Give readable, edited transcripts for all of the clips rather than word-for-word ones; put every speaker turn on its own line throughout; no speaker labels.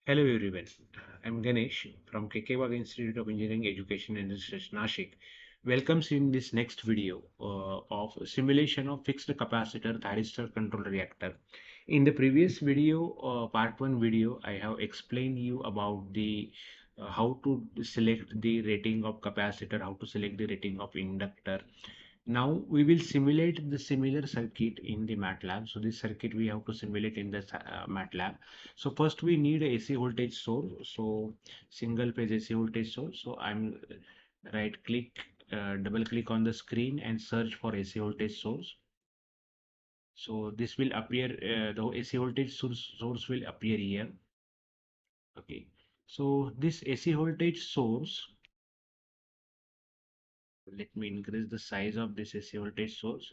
Hello everyone, I'm Ganesh from KK Institute of Engineering Education and Research, Nashik. Welcomes in this next video of simulation of fixed capacitor thyristor control reactor. In the previous video, part 1 video, I have explained you about the how to select the rating of capacitor, how to select the rating of inductor. Now we will simulate the similar circuit in the MATLAB. So this circuit we have to simulate in the MATLAB. So first we need a AC voltage source. So single phase AC voltage source. So I'm right click, double click on the screen and search for AC voltage source. So this will appear, the AC voltage source will appear here. Okay. So this AC voltage source, let me increase the size of this AC voltage source.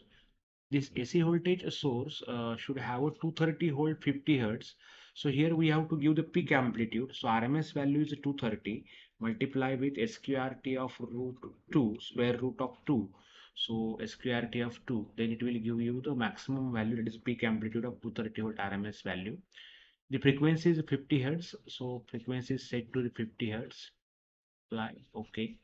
This AC voltage source should have a 230 volt 50 hertz. So here we have to give the peak amplitude. So RMS value is 230 multiply with SQRT of root 2 square root of 2. So SQRT of 2, then it will give you the maximum value, that is peak amplitude of 230 volt RMS value. The frequency is 50 hertz. So frequency is set to the 50 hertz. Apply. Okay.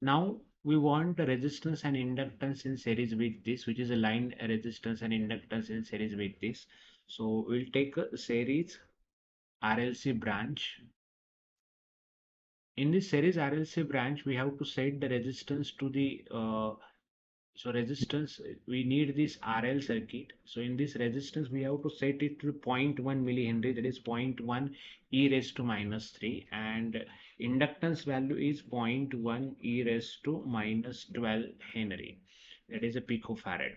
Now we want the resistance and inductance in series with this, which is a line resistance and inductance in series with this. So we'll take a series RLC branch. In this series RLC branch, we have to set the resistance to the so resistance, we need this RL circuit. So in this resistance, we have to set it to zero point 0.1 millihenry, that is zero point 0.1 e raised to minus 3, and inductance value is 0.1 e raised to minus 12 Henry, that is a picofarad.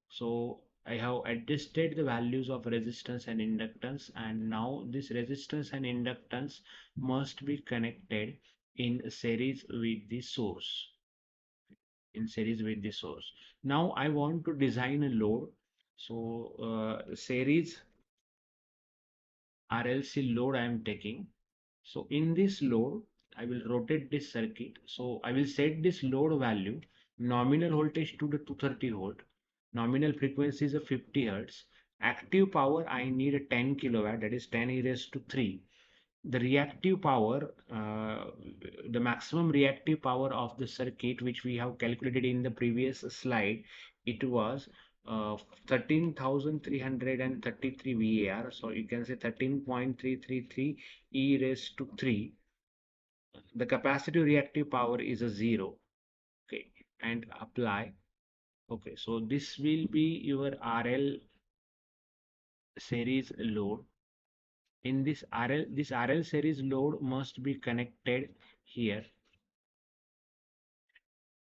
So I have adjusted the values of resistance and inductance, and now this resistance and inductance must be connected in series with the source, in series with the source. Now I want to design a load. So series RLC load I am taking. So in this load, I will rotate this circuit. So I will set this load value, nominal voltage to the 230 volt, nominal frequency is a 50 hertz. Active power I need a 10 kilowatt, that is 10 e raised to 3. The reactive power, the maximum reactive power of the circuit, which we have calculated in the previous slide, it was 13,333 VAR. So you can say 13.333 e raised to 3. The capacitive reactive power is a 0. Okay, and apply. Okay, so this will be your RL series load. In this RL series load must be connected here,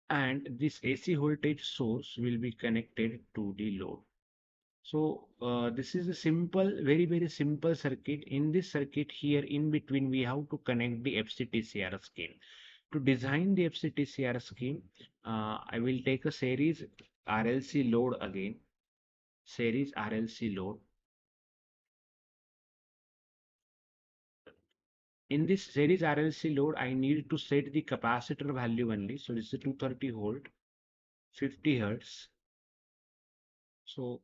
and this AC voltage source will be connected to the load. So this is a simple, very simple circuit. In this circuit here in between, we have to connect the FC TCR scheme. To design the FC TCR scheme, I will take a series RLC load again, series RLC load. In this series RLC load, I need to set the capacitor value only. So this is 230 volt, 50 hertz. So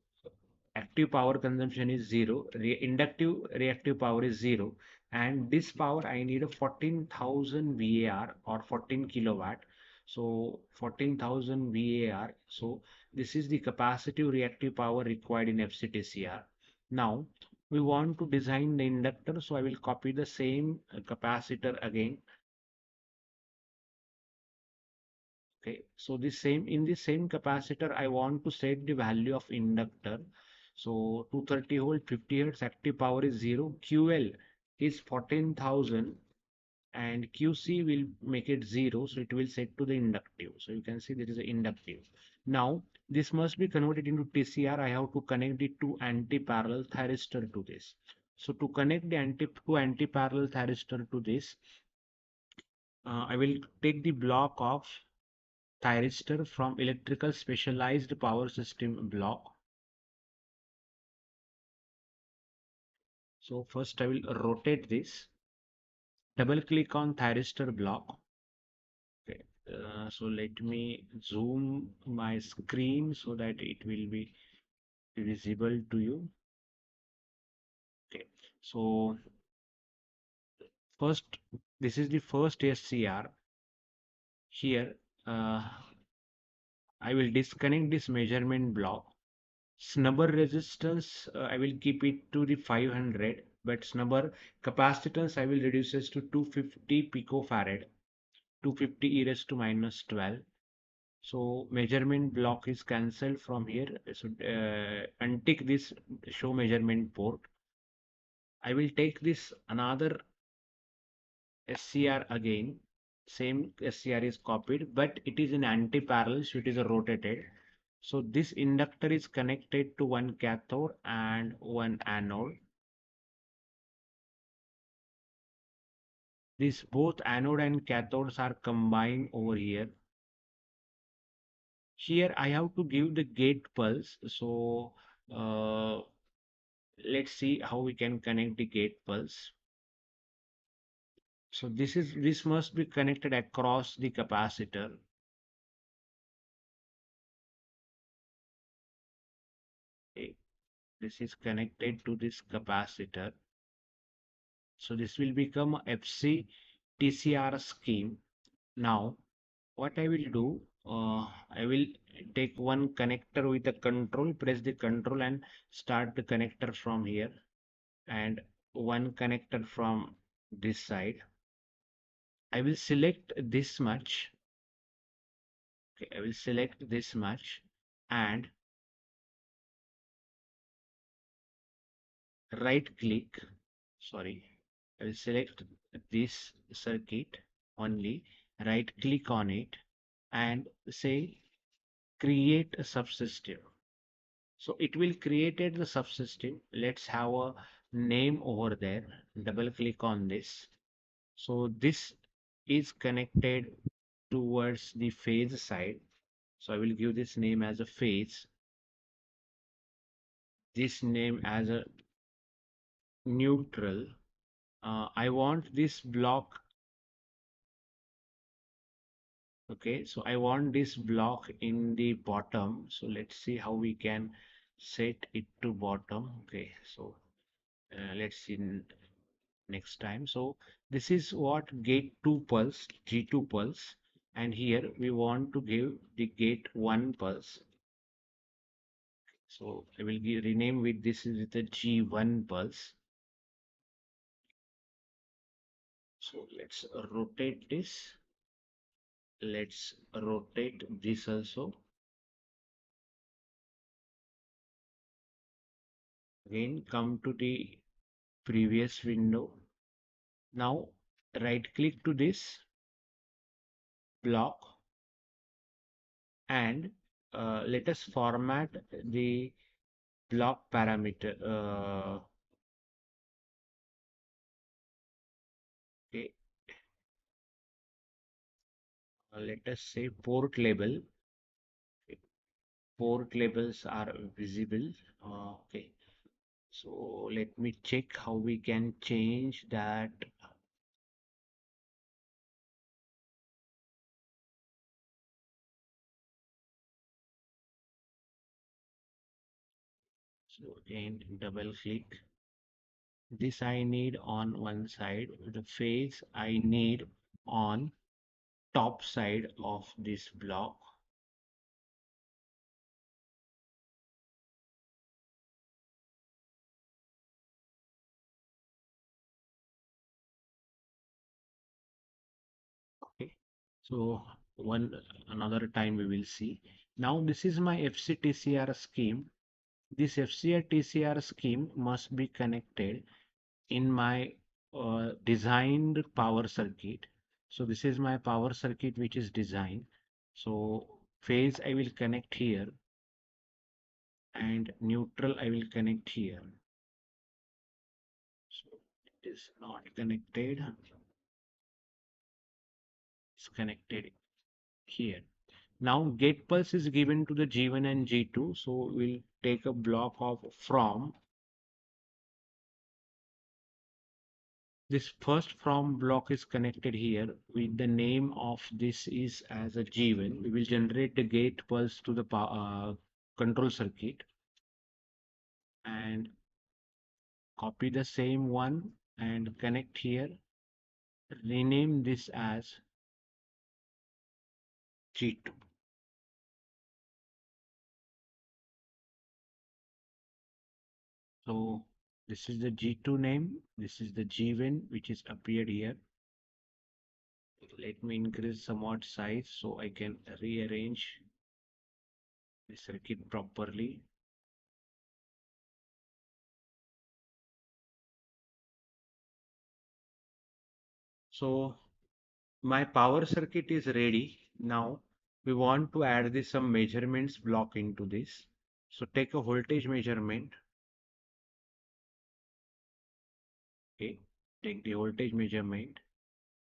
active power consumption is 0, inductive reactive power is 0, and this power I need a 14,000 VAR or 14 kilowatt. So 14,000 VAR. So this is the capacitive reactive power required in FCTCR. Now we want to design the inductor, so I will copy the same capacitor again. Okay, so in the same capacitor, I want to set the value of inductor. So 230 volt, 50 hertz, active power is 0. QL is 14,000 and QC will make it 0. So it will set to the inductive. So you can see there is an inductive. Now this must be converted into TCR. I have to connect the two anti-parallel thyristor to this. So to connect the two anti-parallel thyristor to this, I will take the block of thyristor from electrical specialized power system block. So first I will rotate this, double click on thyristor block. Okay. So let me zoom my screen so that it will be visible to you. Okay. So First, this is the first SCR. Here, I will disconnect this measurement block. Snubber resistance, I will keep it to the 500, but snubber capacitance, I will reduce this to 250 picofarad, 250 e raised to minus 12. So measurement block is cancelled from here. So untick this show measurement port. I will take this another SCR again. Same SCR is copied, but it is in anti-parallel, so it is a rotated. So this inductor is connected to one cathode and one anode. These both anode and cathodes are combined over here. Here I have to give the gate pulse. So let's see how we can connect the gate pulse. So this must be connected across the capacitor. Okay. This is connected to this capacitor. So this will become a FC TCR scheme. Now what I will do, I will take one connector with a control, press the control and start the connector from here, and one connector from this side. I will select this much. Okay, I will select this much and right click. Sorry, I will select this circuit only, right click on it and say create a subsystem. So it will create the subsystem. Let's have a name over there. Double click on this. So this is connected towards the phase side. So I will give this name as a phase, this name as a neutral. I want this block. Okay, so I want this block in the bottom. So let's see how we can set it to bottom. Okay, so let's see next time. So this is what gate 2 pulse, G2 pulse, and here we want to give the gate 1 pulse. So I will rename with this is the G1 pulse. So let's rotate this. Let's rotate this also. Again, come to the previous window. Now right click to this block and let us format the block parameter. Okay, let us say port label. Okay, port labels are visible. Okay, so let me check how we can change that. So again, double click. This I need on one side. The phase I need on top side of this block. Okay, so one another time we will see. Now this is my FCTCR scheme. This FCTCR scheme must be connected in my designed power circuit. So this is my power circuit which is designed. So phase I will connect here and neutral I will connect here. So it is not connected. It's connected here. Now gate pulse is given to the G1 and G2. So we'll take a block of from. This first from block is connected here with the name of this is as a G1. We will generate the gate pulse to the control circuit and copy the same one and connect here. rename this as G2. So this is the G2 name. This is the G1 which is appeared here. Let me increase somewhat size so I can rearrange the circuit properly. So my power circuit is ready. Now we want to add this some measurements block into this. So take a voltage measurement. Okay, take the voltage measurement.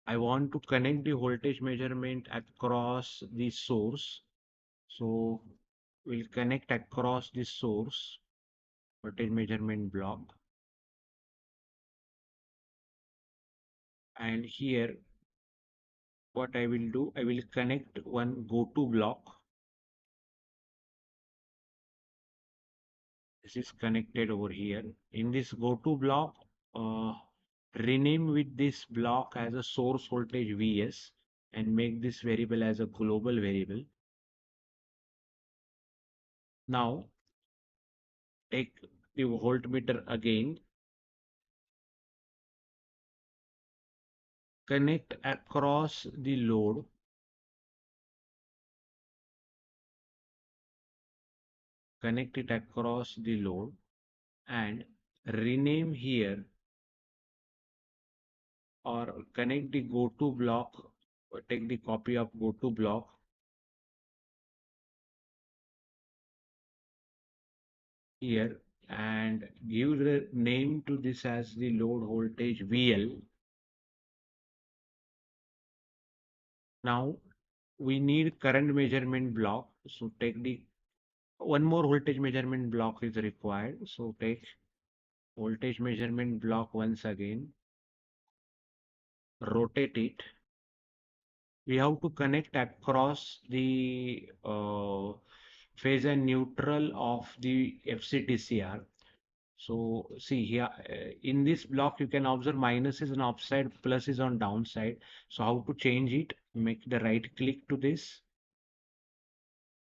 I want to connect the voltage measurement across the source. So we'll connect across the source voltage measurement block. And here what I will do, I will connect one go-to block. This is connected over here. In this go-to block, rename with this block as a source voltage Vs and make this variable as a global variable. Now take the voltmeter again, connect across the load, connect it across the load and rename here or connect the go-to block, or take the copy of go-to block here and give the name to this as the load voltage VL. Now we need current measurement block. So take the one more voltage measurement block is required. So take voltage measurement block once again, rotate it. We have to connect across the phase and neutral of the FC TCR. So see here in this block you can observe minus is on upside, plus is on downside. So how to change it? Make the right click to this,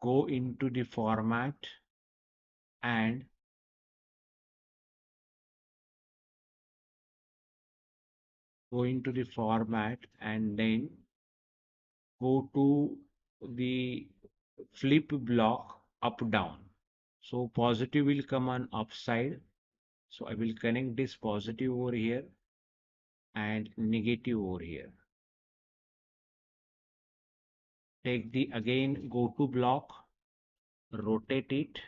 go into the format and then go to the flip block up down. So positive will come on upside. So I will connect this positive over here and negative over here. Take the again go to block, rotate it,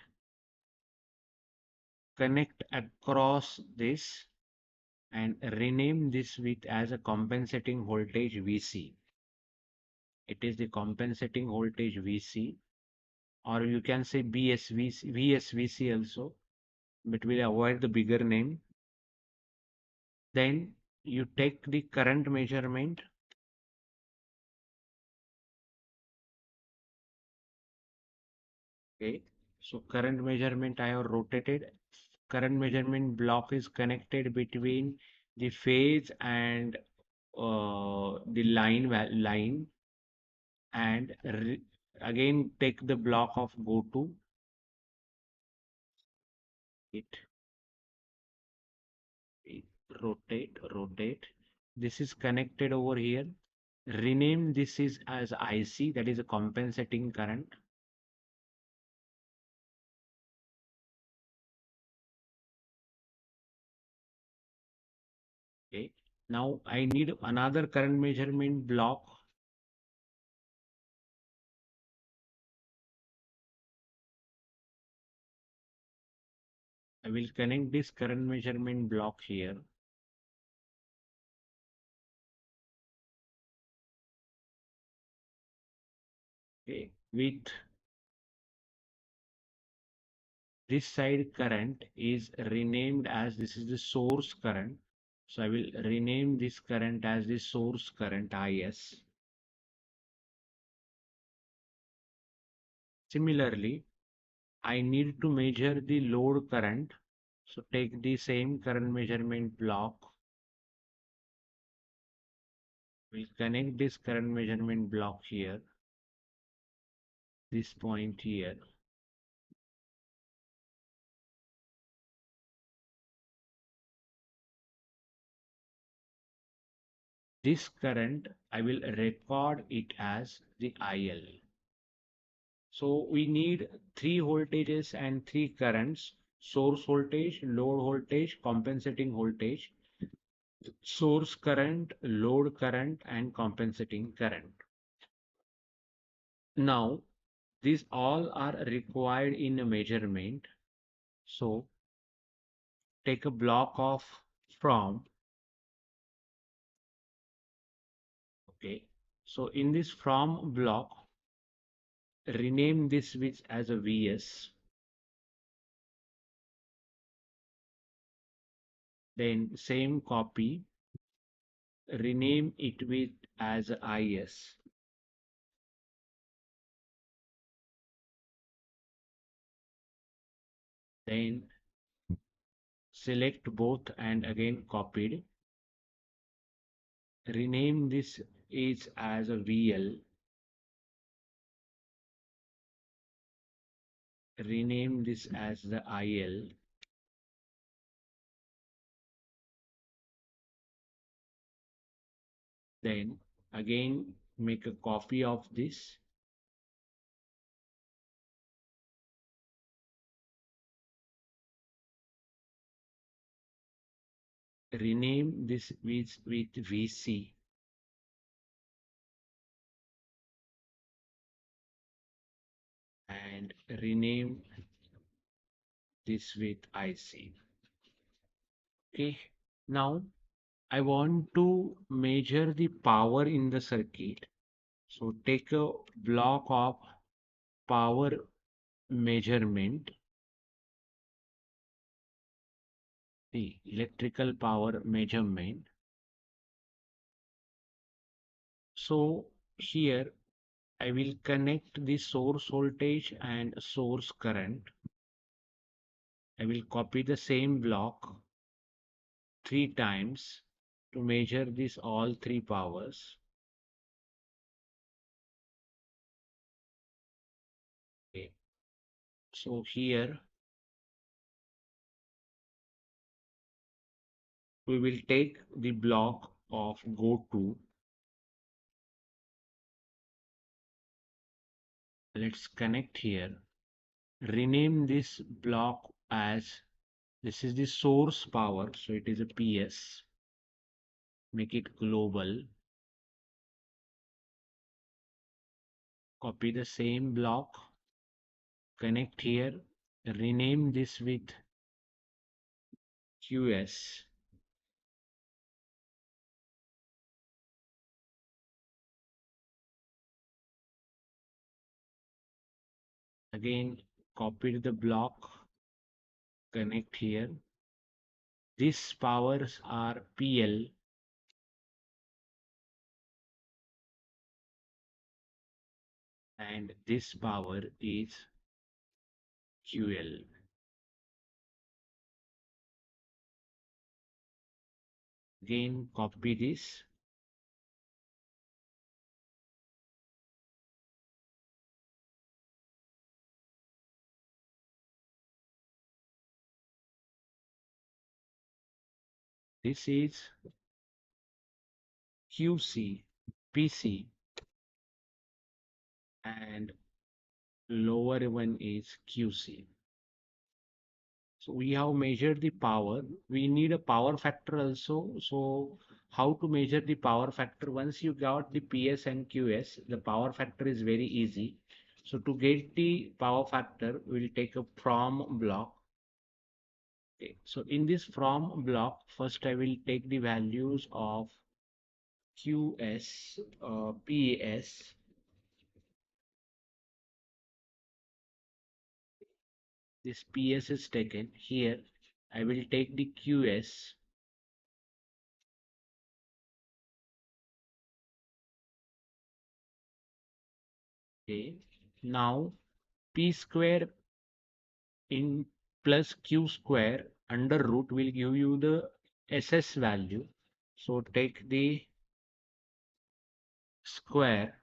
connect across this and rename this with as a compensating voltage VC. It is the compensating voltage VC, or you can say VSVC also, but we'll avoid the bigger name. Then you take the current measurement. Okay, so current measurement I have rotated. Current measurement block is connected between the phase and the line and again take the block of go to it, rotate. This is connected over here. Rename this is as IC, that is a compensating current. Okay, now I need another current measurement block. I will connect this current measurement block here. Okay, with this side current is renamed as this is the source current. So I will rename this current as the source current IS. Similarly, I need to measure the load current. So take the same current measurement block. We'll connect this current measurement block here, this point here. This current, I will record it as the IL. So we need three voltages and three currents: source voltage, load voltage, compensating voltage, source current, load current, and compensating current. Now, these all are required in a measurement. So take a block of from, okay. So in this from block, rename this with as a VS. Then same copy, rename it with as IS. Then select both and again copied. Rename this is as a VL. Rename this as the IL. Then again make a copy of this. Rename this with VC. And rename this with IC. Okay. Now I want to measure the power in the circuit. So take a block of power measurement, the electrical power measurement. So here I will connect the source voltage and source current. I will copy the same block 3 times to measure this all three powers. Okay. So here we will take the block of go to. Let's connect here. Rename this block as, this is the source power, so it is a PS. Make it global. Copy the same block, connect here, rename this with QS. Again, copy the block, connect here. These powers are PL and this power is QL. Again, copy this. This is QC, PC, and lower one is QC. So we have measured the power. We need a power factor also. So how to measure the power factor? Once you got the PS and QS, the power factor is very easy. So to get the power factor, we'll take a from block. Okay. So in this from block, first I will take the values of QS, PS. This PS is taken here. I will take the QS. Okay. Now P square in plus Q square under root will give you the SS value. So take the square,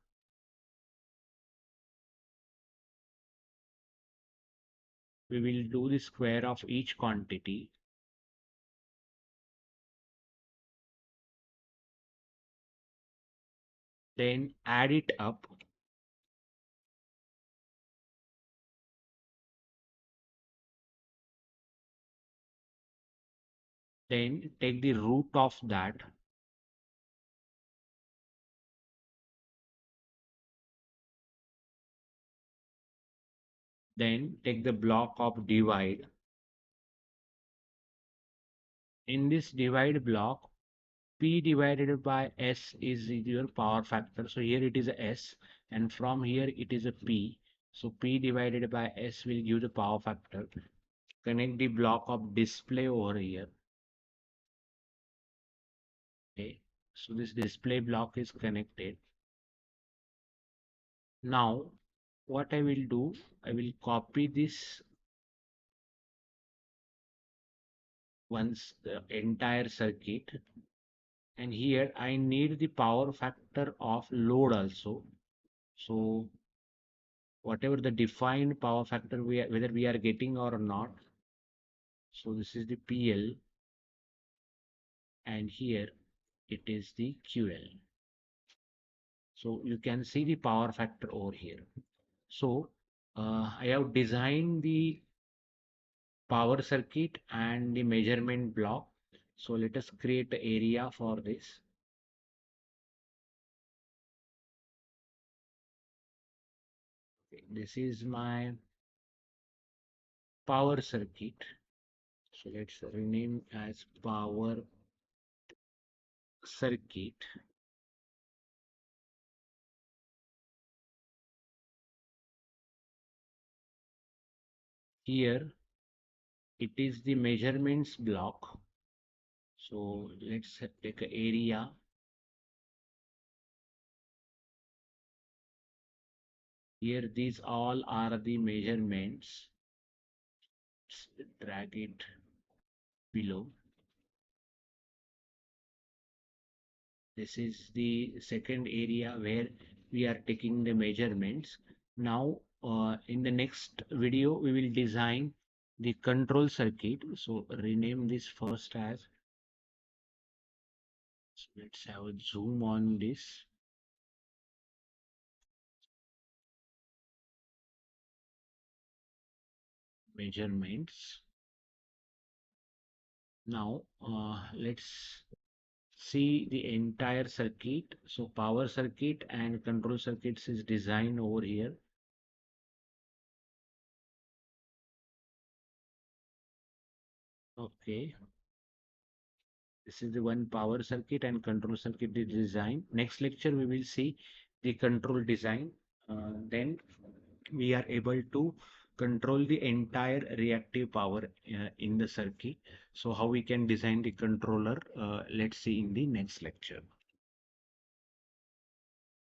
we will do the square of each quantity, then add it up, then take the root of that, then take the block of divide. In this divide block, P divided by S is your power factor. So here it is a S, and from here it is a P. So P divided by S will give the power factor. Connect the block of display over here. Okay. So this display block is connected. Now, what I will do, I will copy this once the entire circuit, and here I need the power factor of load also. So whatever the defined power factor whether we are getting or not. So this is the PL, and here it is the QL. So you can see the power factor over here. So I have designed the power circuit and the measurement block. So let us create the area for this. Okay, this is my power circuit. So let's rename as power circuit. Here it is the measurements block. So let's take an area. Here these all are the measurements. Let's drag it below. This is the second area where we are taking the measurements. Now in the next video we will design the control circuit. So rename this first as, so let's have a zoom on this. Measurements. Now let's see the entire circuit. So power circuit and control circuits is designed over here. Okay, this is the one power circuit and control circuit is design. Next lecture we will see the control design. Then we are able to control the entire reactive power in the circuit. So how we can design the controller, let's see in the next lecture.